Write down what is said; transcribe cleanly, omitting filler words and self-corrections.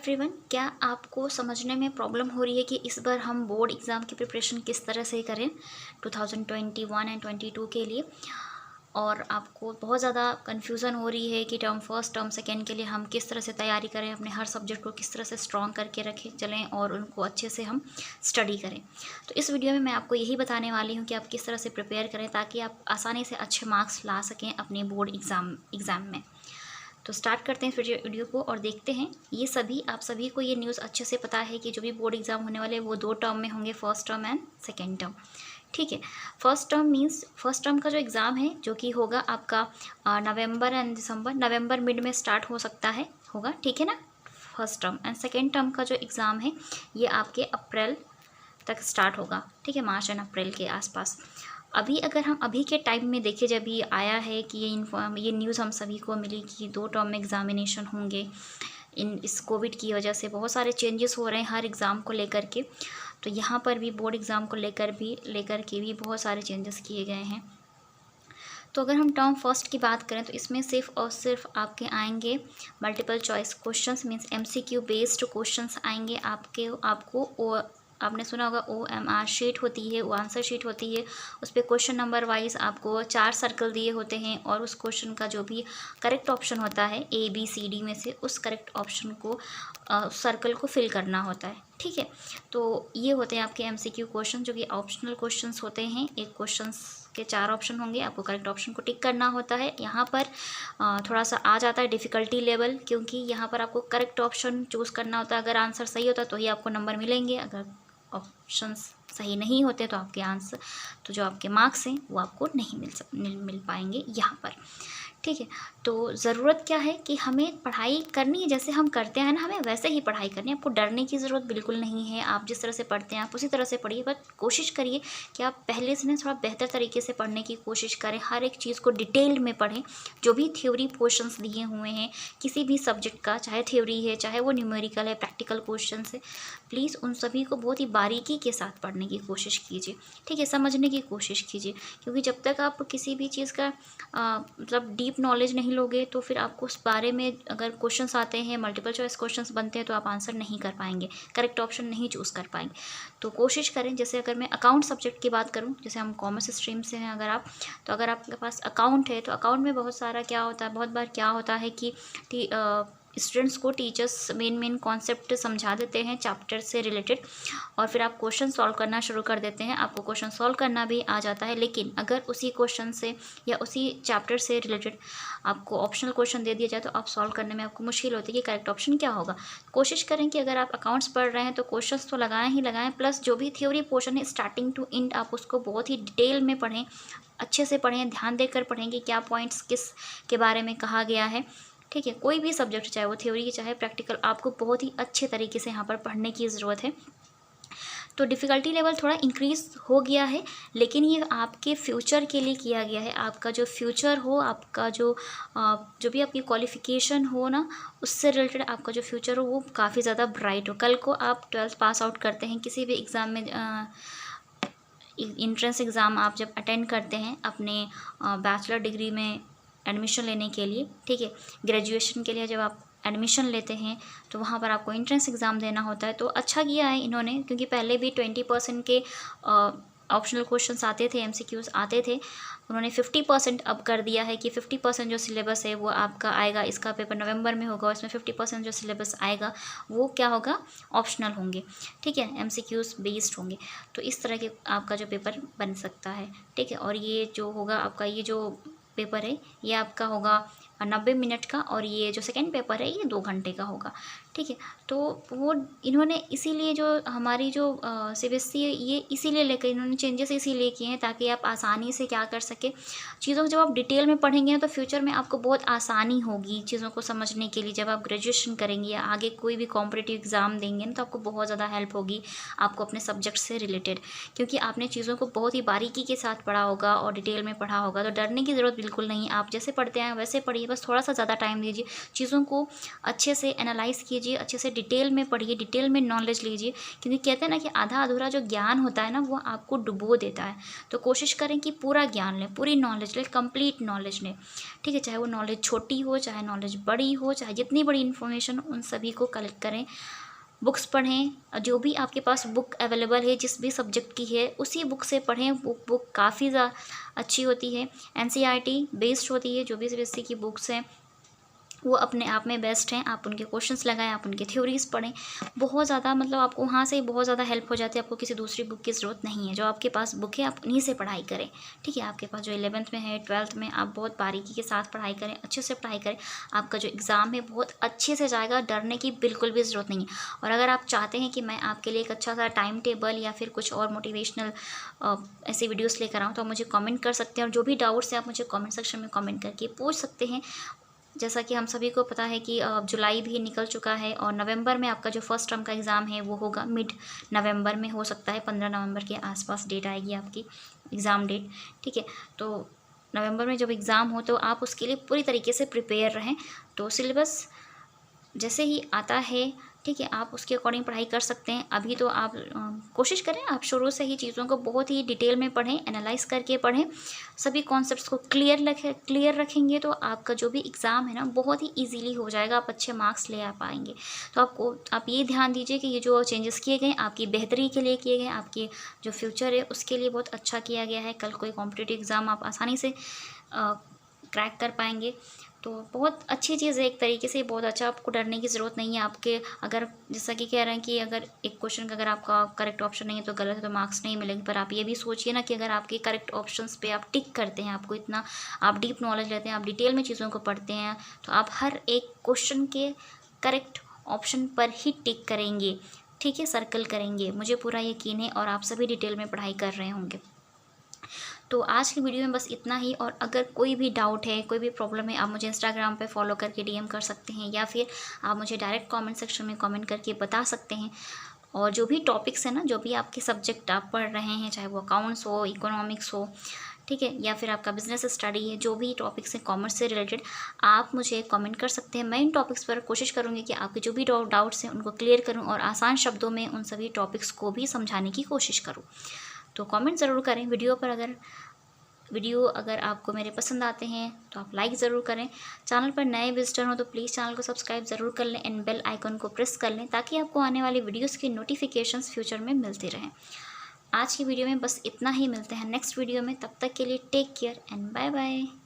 Everyone, क्या आपको समझने में प्रॉब्लम हो रही है कि इस बार हम बोर्ड एग्ज़ाम की प्रिपरेशन किस तरह से करें 2021 एंड 22 के लिए। और आपको बहुत ज़्यादा कन्फ्यूज़न हो रही है कि टर्म फर्स्ट टर्म सेकेंड के लिए हम किस तरह से तैयारी करें, अपने हर सब्जेक्ट को किस तरह से स्ट्रॉन्ग करके रखें चलें और उनको अच्छे से हम स्टडी करें। तो इस वीडियो में मैं आपको यही बताने वाली हूँ कि आप किस तरह से प्रिपेयर करें ताकि आप आसानी से अच्छे मार्क्स ला सकें अपने बोर्ड एग्ज़ाम में। तो स्टार्ट करते हैं फिर वीडियो को और देखते हैं। ये आप सभी को ये न्यूज़ अच्छे से पता है कि जो भी बोर्ड एग्ज़ाम होने वाले वो 2 टर्म में होंगे, first term and second term. ठीक है, first term means first term का जो एग्ज़ाम है जो कि होगा आपका नवंबर एंड दिसंबर, नवंबर मिड में स्टार्ट हो सकता है होगा, ठीक है ना, first term. And second term का जो एग्ज़ाम है ये आपके अप्रैल तक स्टार्ट होगा, ठीक है, मार्च एंड अप्रैल के आसपास। अभी अगर हम अभी के टाइम में देखें, जब ये आया है कि ये न्यूज़ हम सभी को मिली कि 2 टर्म में एग्ज़ामिनेशन होंगे, इस कोविड की वजह से बहुत सारे चेंजेस हो रहे हैं हर एग्ज़ाम को लेकर के। तो यहाँ पर भी बोर्ड एग्ज़ाम को लेकर के भी बहुत सारे चेंजेस किए गए हैं। तो अगर हम टर्म फर्स्ट की बात करें तो इसमें सिर्फ और सिर्फ आपके आएंगे multiple choice questions, means MCQ based questions आएंगे आपको। आपने सुना होगा OMR शीट होती है, वो आंसर शीट होती है, उस पर क्वेश्चन नंबर वाइज आपको 4 सर्कल दिए होते हैं और उस क्वेश्चन का जो भी करेक्ट ऑप्शन होता है ABCD में से उस करेक्ट ऑप्शन को सर्कल को फिल करना होता है, ठीक है। तो ये होते हैं आपके MCQ क्वेश्चन जो कि ऑप्शनल क्वेश्चंस होते हैं। एक क्वेश्चन के 4 ऑप्शन होंगे, आपको करेक्ट ऑप्शन को टिक करना होता है। यहाँ पर थोड़ा सा आ जाता है डिफ़िकल्टी लेवल, क्योंकि यहाँ पर आपको करेक्ट ऑप्शन चूज़ करना होता है। अगर आंसर सही होता है तो ही आपको नंबर मिलेंगे, अगर ऑप्शंस सही नहीं होते तो आपके आंसर तो जो आपके मार्क्स हैं वो आपको नहीं मिल पाएंगे यहाँ पर, ठीक है। तो ज़रूरत क्या है कि हमें पढ़ाई करनी है, जैसे हम करते हैं ना, हमें वैसे ही पढ़ाई करनी है। आपको डरने की ज़रूरत बिल्कुल नहीं है। आप जिस तरह से पढ़ते हैं आप उसी तरह से पढ़िए, बट कोशिश करिए कि आप पहले से ना थोड़ा बेहतर तरीके से पढ़ने की कोशिश करें। हर एक चीज़ को डिटेल में पढ़ें। जो भी थ्योरी पोर्शंस दिए हुए हैं किसी भी सब्जेक्ट का, चाहे थ्योरी है, चाहे वो न्यूमेरिकल है, प्रैक्टिकल क्वेश्चन है, प्लीज़ उन सभी को बहुत ही बारीकी के साथ पढ़ने की कोशिश कीजिए, ठीक है, समझने की कोशिश कीजिए। क्योंकि जब तक आप किसी भी चीज़ का मतलब डीप नॉलेज नहीं लोगे तो फिर आपको उस बारे में अगर क्वेश्चंस आते हैं, मल्टीपल चॉइस क्वेश्चंस बनते हैं, तो आप आंसर नहीं कर पाएंगे, करेक्ट ऑप्शन नहीं चूज़ कर पाएंगे। तो कोशिश करें, जैसे अगर मैं अकाउंट सब्जेक्ट की बात करूं, जैसे हम कॉमर्स स्ट्रीम से हैं अगर आप, तो अगर आपके पास अकाउंट है तो अकाउंट में बहुत सारा क्या होता है, बहुत बार क्या होता है कि स्टूडेंट्स को टीचर्स मेन कॉन्सेप्ट समझा देते हैं चैप्टर से रिलेटेड और फिर आप क्वेश्चन सॉल्व करना शुरू कर देते हैं। आपको क्वेश्चन सॉल्व करना भी आ जाता है, लेकिन अगर उसी क्वेश्चन से या उसी चैप्टर से रिलेटेड आपको ऑप्शनल क्वेश्चन दे दिया जाए तो आप सॉल्व करने में आपको मुश्किल होती है कि करेक्ट ऑप्शन क्या होगा। कोशिश करें कि अगर आप अकाउंट्स पढ़ रहे हैं तो क्वेश्चंस तो लगाएं ही लगाएं, प्लस जो भी थ्योरी पोर्शन है स्टार्टिंग टू एंड आप उसको बहुत ही डिटेल में पढ़ें, अच्छे से पढ़ें, ध्यान देकर पढ़ें कि क्या पॉइंट्स किस के बारे में कहा गया है, ठीक है। कोई भी सब्जेक्ट, चाहे वो थ्योरी की चाहे प्रैक्टिकल, आपको बहुत ही अच्छे तरीके से यहाँ पर पढ़ने की ज़रूरत है। तो डिफ़िकल्टी लेवल थोड़ा इंक्रीज़ हो गया है, लेकिन ये आपके फ्यूचर के लिए किया गया है। आपका जो फ्यूचर हो, आपका जो भी आपकी क्वालिफ़िकेशन हो ना, उससे रिलेटेड आपका जो फ्यूचर हो वो काफ़ी ज़्यादा ब्राइट हो। कल को आप 12th पास आउट करते हैं, किसी भी एग्ज़ाम में एंट्रेंस एग्ज़ाम आप जब अटेंड करते हैं अपने बैचलर डिग्री में एडमिशन लेने के लिए, ठीक है, ग्रेजुएशन के लिए जब आप एडमिशन लेते हैं तो वहाँ पर आपको एंट्रेंस एग्ज़ाम देना होता है। तो अच्छा किया है इन्होंने, क्योंकि पहले भी 20% के ऑप्शनल क्वेश्चंस आते थे, MCQs आते थे, उन्होंने 50% अब कर दिया है कि 50% जो सिलेबस है वो आपका आएगा। इसका पेपर नवंबर में होगा, इसमें 50% जो सिलेबस आएगा वो क्या होगा, ऑप्शनल होंगे, ठीक है, MCQs बेस्ड होंगे। तो इस तरह के आपका जो पेपर बन सकता है, ठीक है। और ये जो होगा आपका, ये जो पेपर है ये आपका होगा 90 मिनट का, और ये जो सेकंड पेपर है ये 2 घंटे का होगा, ठीक है। तो वो इन्होंने इसीलिए जो हमारी जो CBSE है ये इसीलिए लेकर, इन्होंने चेंजेस इसीलिए किए हैं ताकि आप आसानी से क्या कर सके चीज़ों को। जब आप डिटेल में पढ़ेंगे तो फ्यूचर में आपको बहुत आसानी होगी चीज़ों को समझने के लिए। जब आप ग्रेजुएशन करेंगे या आगे कोई भी कॉम्पिटिटिव एग्ज़ाम देंगे ना, तो आपको बहुत ज़्यादा हेल्प होगी आपको अपने सब्जेक्ट से रिलेटेड, क्योंकि आपने चीज़ों को बहुत ही बारीकी के साथ पढ़ा होगा और डिटेल में पढ़ा होगा। तो डरने की ज़रूरत बिल्कुल नहीं, आप जैसे पढ़ते हैं वैसे पढ़िए, बस थोड़ा सा ज़्यादा टाइम दीजिए, चीज़ों को अच्छे से एनालाइज़ कीजिए, अच्छे से डिटेल में पढ़िए, डिटेल में नॉलेज लीजिए, क्योंकि कहते हैं ना कि आधा अधूरा जो ज्ञान होता है ना वो आपको डुबो देता है। तो कोशिश करें कि पूरा ज्ञान लें, पूरी नॉलेज लें, कंप्लीट नॉलेज लें, ठीक है। चाहे वो नॉलेज छोटी हो, चाहे नॉलेज बड़ी हो, चाहे जितनी बड़ी इन्फॉर्मेशन, उन सभी को कलेक्ट करें। बुक्स पढ़ें, जो भी आपके पास बुक अवेलेबल है जिस भी सब्जेक्ट की है उसी बुक से पढ़ें। बुक काफ़ी ज़्यादा अच्छी होती है, एनसीईआरटी बेस्ड होती है। जो भी सीबीएसई की बुक्स हैं वो अपने आप में बेस्ट हैं। आप उनके क्वेश्चंस लगाएं, आप उनकी थ्योरीज पढ़ें, बहुत ज़्यादा मतलब आपको वहाँ से बहुत ज़्यादा हेल्प हो जाती है। आपको किसी दूसरी बुक की ज़रूरत नहीं है, जो आपके पास बुक है आप उन्हीं से पढ़ाई करें, ठीक है। आपके पास जो 11th में है, 12th में, आप बहुत बारीकी के साथ पढ़ाई करें, अच्छे से पढ़ाई करें। आपका जो एग्ज़ाम है बहुत अच्छे से जाएगा, डरने की बिल्कुल भी ज़रूरत नहीं है। और अगर आप चाहते हैं कि मैं आपके लिए एक अच्छा सा टाइम टेबल या फिर कुछ और मोटिवेशनल ऐसे वीडियोज़ लेकर आऊँ, तो आप मुझे कमेंट कर सकते हैं। और जो भी डाउट्स हैं आप मुझे कमेंट सेक्शन में कमेंट करके पूछ सकते हैं। जैसा कि हम सभी को पता है कि जुलाई भी निकल चुका है और नवंबर में आपका जो फर्स्ट टर्म का एग्ज़ाम है वो होगा, मिड नवंबर में हो सकता है, 15 नवंबर के आसपास डेट आएगी आपकी एग्ज़ाम डेट, ठीक है। तो नवंबर में जब एग्ज़ाम हो तो आप उसके लिए पूरी तरीके से प्रिपेयर रहें। तो सिलेबस जैसे ही आता है, ठीक है, आप उसके अकॉर्डिंग पढ़ाई कर सकते हैं। अभी तो आप कोशिश करें आप शुरू से ही चीज़ों को बहुत ही डिटेल में पढ़ें, एनालाइज करके पढ़ें, सभी कॉन्सेप्ट्स को क्लियर रखेंगे तो आपका जो भी एग्ज़ाम है ना बहुत ही ईजीली हो जाएगा, आप अच्छे मार्क्स ले आ पाएंगे। तो आप ये ध्यान दीजिए कि ये जो चेंजेस किए गए आपकी बेहतरी के लिए किए गए, आपके जो फ्यूचर है उसके लिए बहुत अच्छा किया गया है। कल कोई कॉम्पिटिटिव एग्ज़ाम आप आसानी से क्रैक कर पाएंगे। तो बहुत अच्छी चीज़ है एक तरीके से, बहुत अच्छा, आपको डरने की ज़रूरत नहीं है। आपके अगर जैसा कि कह रहे हैं कि अगर एक क्वेश्चन का अगर आपका करेक्ट ऑप्शन नहीं है तो गलत है तो मार्क्स नहीं मिलेंगे, पर आप ये भी सोचिए ना कि अगर आपके करेक्ट ऑप्शंस पे आप टिक करते हैं, आपको इतना आप डीप नॉलेज लेते हैं, आप डिटेल में चीज़ों को पढ़ते हैं, तो आप हर एक क्वेश्चन के करेक्ट ऑप्शन पर ही टिक करेंगे, ठीक है, सर्कल करेंगे, मुझे पूरा यकीन है। और आप सभी डिटेल में पढ़ाई कर रहे होंगे। तो आज की वीडियो में बस इतना ही। और अगर कोई भी डाउट है, कोई भी प्रॉब्लम है, आप मुझे इंस्टाग्राम पे फॉलो करके डीएम कर सकते हैं या फिर आप मुझे डायरेक्ट कमेंट सेक्शन में कमेंट करके बता सकते हैं। और जो भी टॉपिक्स है ना, जो भी आपके सब्जेक्ट आप पढ़ रहे हैं, चाहे वो अकाउंट्स हो, इकोनॉमिक्स हो, ठीक है, या फिर आपका बिजनेस स्टडी है, जो भी टॉपिक्स हैं कॉमर्स से रिलेटेड, आप मुझे कमेंट कर सकते हैं। मैं इन टॉपिक्स पर कोशिश करूँगी कि आपके जो भी डाउट्स हैं उनको क्लियर करूँ और आसान शब्दों में उन सभी टॉपिक्स को भी समझाने की कोशिश करूँ। तो कमेंट ज़रूर करें वीडियो अगर आपको मेरे पसंद आते हैं तो आप लाइक ज़रूर करें। चैनल पर नए विजिटर हो तो प्लीज़ चैनल को सब्सक्राइब ज़रूर कर लें एंड बेल आइकन को प्रेस कर लें ताकि आपको आने वाली वीडियोस की नोटिफिकेशंस फ्यूचर में मिलते रहें। आज की वीडियो में बस इतना ही, मिलते हैं नेक्स्ट वीडियो में, तब तक के लिए take care and bye bye.